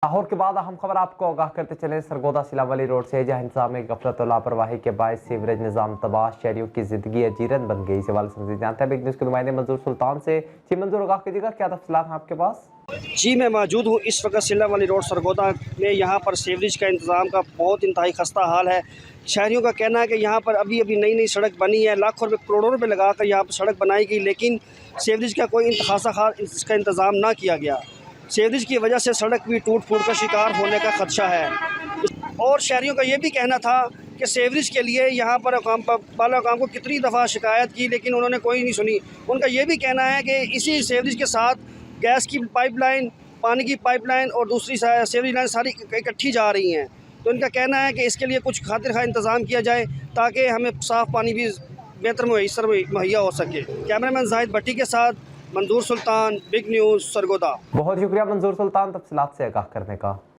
लाहौर के बाद अहम खबर आपको आगाह करते चले सरगोदा सिलावली रोड से जहां इंतजामी गफलत और लापरवाही के बायस सीवरेज निजाम तबाह, शहरियों की जिंदगी अजीरन बन गई। इस हवाले से मज़ीद जानते हैं बिग न्यूज़ के नुमाइंदे मंजूर सुल्तान से। जी मंजूर, आगाह कीजिएगा, क्या तफसीलात हैं आपके पास? जी मैं मौजूद हूँ इस वक्त सिलावली रोड सरगोदा में। यहाँ पर सीवरेज का इंतज़ाम का बहुत इंतहाई खस्ता हाल है। शहरियों का कहना है कि यहाँ पर अभी अभी नई नई सड़क बनी है, लाखों रुपये करोड़ों रुपये लगा कर यहाँ पर सड़क बनाई गई, लेकिन सीवरेज का कोई खासा खास इसका इंतज़ाम ना किया गया। सीवरेज की वजह से सड़क भी टूट फूट का शिकार होने का खदशा है। और शहरियों का ये भी कहना था कि सीवरेज के लिए यहाँ पर बाला काम को कितनी दफ़ा शिकायत की, लेकिन उन्होंने कोई नहीं सुनी। उनका ये भी कहना है कि इसी सीवरेज के साथ गैस की पाइपलाइन, पानी की पाइपलाइन और दूसरी सीवरेज लाइन सारी इकट्ठी जा रही हैं। तो इनका कहना है कि इसके लिए कुछ खातिर खा इंतज़ाम किया जाए ताकि हमें साफ़ पानी भी बेहतर मुहैया हो सके। कैमरामैन जाहिद भट्टी के साथ मंजूर सुल्तान, बिग न्यूज़ सरगोदा। बहुत शुक्रिया मंजूर सुल्तान तफसीलात से आगाह करने का।